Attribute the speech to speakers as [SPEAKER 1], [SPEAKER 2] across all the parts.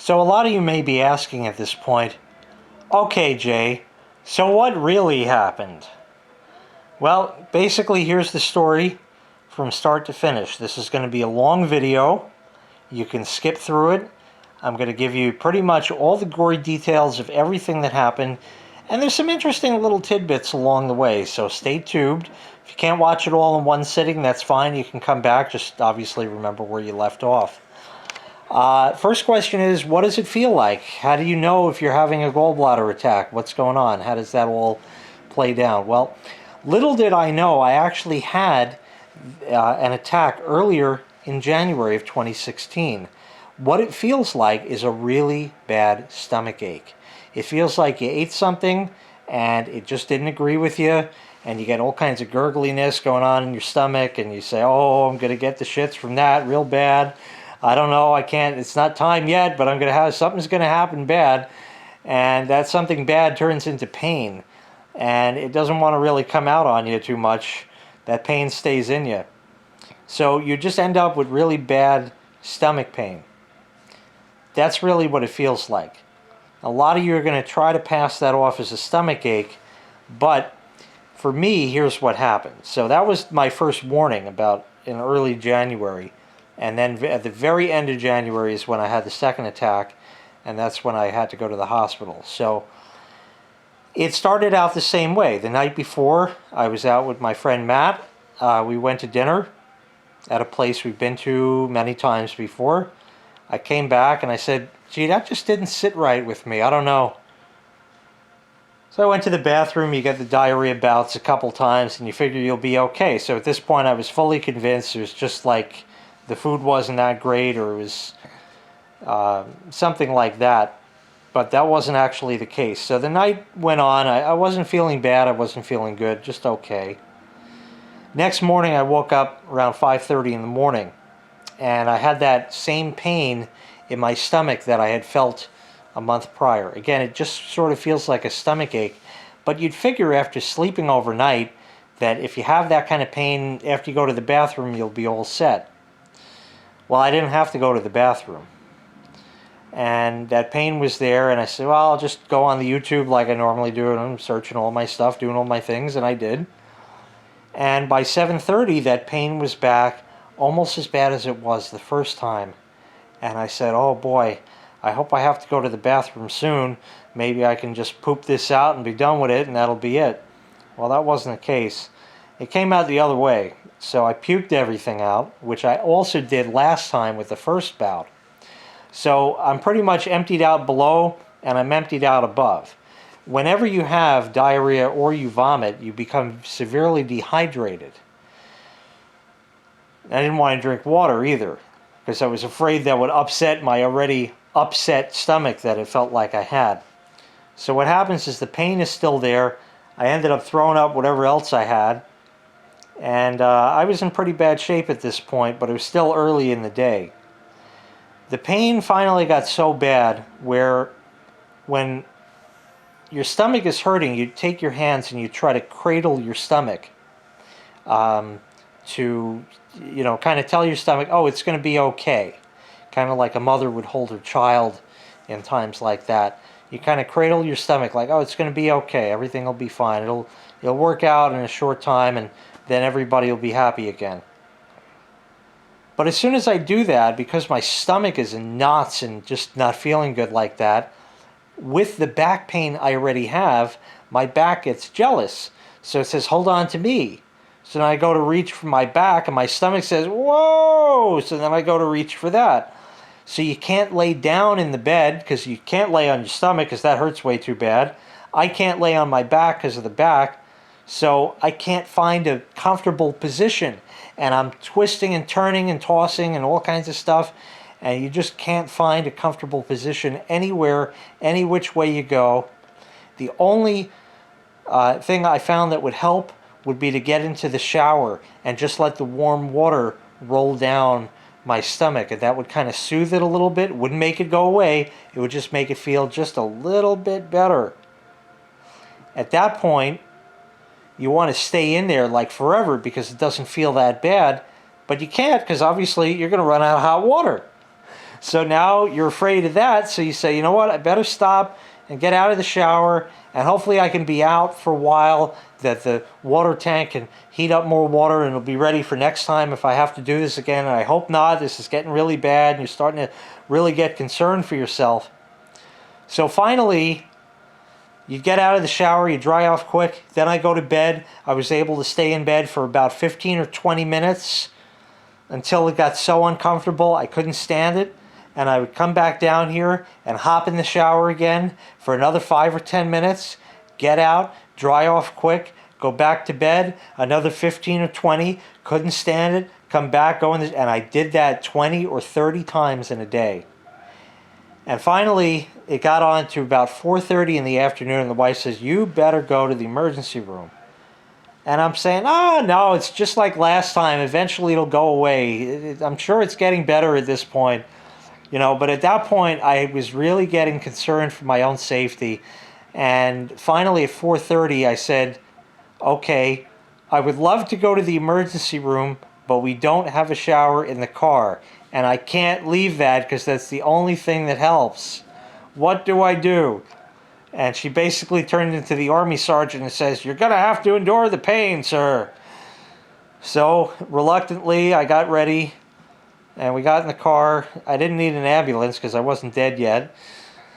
[SPEAKER 1] So a lot of you may be asking at this point, okay, Jay, so what really happened? Well, basically here's the story from start to finish. This is going to be a long video. You can skip through it. I'm going to give you pretty much all the gory details of everything that happened. And there's some interesting little tidbits along the way, so stay tuned. If you can't watch it all in one sitting, that's fine. You can come back. Just obviously remember where you left off. First question is, what does it feel like? How do you know if you're having a gallbladder attack? What's going on? How does that all play down? Well, little did I know, I actually had an attack earlier in January of 2016. What it feels like is a really bad stomach ache. It feels like you ate something and it just didn't agree with you, and you get all kinds of gurgliness going on in your stomach, and you say, oh, I'm going to get the shits from that real bad. I don't know, I can't, it's not time yet, but I'm going to have, something's going to happen bad. And that something bad turns into pain. And it doesn't want to really come out on you too much. That pain stays in you. So you just end up with really bad stomach pain. That's really what it feels like. A lot of you are going to try to pass that off as a stomach ache, but for me, here's what happened. So that was my first warning about in early January. And then at the very end of January is when I had the second attack, and that's when I had to go to the hospital. So it started out the same way. The night before, I was out with my friend Matt. We went to dinner at a place we've been to many times before. I came back and I said, gee, that just didn't sit right with me. I don't know. So I went to the bathroom. You get the diarrhea bouts a couple times and you figure you'll be okay. So at this point I was fully convinced it was just like the food wasn't that great, or it was something like that. But that wasn't actually the case. So the night went on. I wasn't feeling bad. I wasn't feeling good. Just okay. Next morning I woke up around 5:30 in the morning. And I had that same pain in my stomach that I had felt a month prior. Again, it just sort of feels like a stomach ache. But you'd figure after sleeping overnight that if you have that kind of pain after you go to the bathroom, you'll be all set. Well, I didn't have to go to the bathroom. And that pain was there, and I said, well, I'll just go on the YouTube like I normally do, and I'm searching all my stuff, doing all my things, and I did. And by 7:30, that pain was back, almost as bad as it was the first time. And I said, oh boy, I hope I have to go to the bathroom soon. Maybe I can just poop this out and be done with it, and that'll be it. Well, that wasn't the case. It came out the other way. So I puked everything out, which I also did last time with the first bout. So I'm pretty much emptied out below, and I'm emptied out above. Whenever you have diarrhea or you vomit, you become severely dehydrated. I didn't want to drink water either, because I was afraid that would upset my already upset stomach that it felt like I had. So what happens is the pain is still there. I ended up throwing up whatever else I had. And I was in pretty bad shape at this point, but it was still early in the day. The pain finally got so bad where when your stomach is hurting, you take your hands and you try to cradle your stomach to, you know, kind of tell your stomach, oh, it's going to be okay. Kind of like a mother would hold her child in times like that. You kind of cradle your stomach like, oh, it's going to be okay. Everything will be fine. It'll work out in a short time, and then everybody will be happy again. But as soon as I do that, because my stomach is in knots and just not feeling good like that, with the back pain I already have, my back gets jealous. So it says, hold on to me. So then I go to reach for my back, and my stomach says, whoa! So then I go to reach for that. So you can't lay down in the bed, because you can't lay on your stomach, because that hurts way too bad. I can't lay on my back because of the back. So I can't find a comfortable position, and I'm twisting and turning and tossing and all kinds of stuff, and you just can't find a comfortable position anywhere, any which way you go. The only thing I found that would help would be to get into the shower and just let the warm water roll down my stomach, and that would kind of soothe it a little bit. It wouldn't make it go away, it would just make it feel just a little bit better. At that point, you want to stay in there like forever because it doesn't feel that bad, but you can't, because obviously you're going to run out of hot water. So now you're afraid of that, so you say, you know what, I better stop and get out of the shower, and hopefully I can be out for a while, that the water tank can heat up more water and it'll be ready for next time if I have to do this again. And I hope not. This is getting really bad and you're starting to really get concerned for yourself. So finally, you get out of the shower, you dry off quick, then I go to bed. I was able to stay in bed for about 15 or 20 minutes until it got so uncomfortable I couldn't stand it. And I would come back down here and hop in the shower again for another 5 or 10 minutes, get out, dry off quick, go back to bed, another 15 or 20, couldn't stand it, come back, go in the, and I did that 20 or 30 times in a day. And finally, it got on to about 4:30 in the afternoon, and the wife says, you better go to the emergency room. And I'm saying, oh, no, it's just like last time. Eventually it'll go away. I'm sure it's getting better at this point. You know, but at that point, I was really getting concerned for my own safety. And finally, at 4:30, I said, okay, I would love to go to the emergency room, but we don't have a shower in the car. And I can't leave that because that's the only thing that helps. What do I do? And she basically turned into the army sergeant and says, you're going to have to endure the pain, sir. So, reluctantly, I got ready. And we got in the car. I didn't need an ambulance because I wasn't dead yet.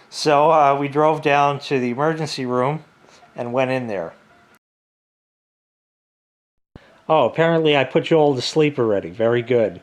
[SPEAKER 1] So we drove down to the emergency room and went in there. Oh, apparently I put you all to sleep already. Very good.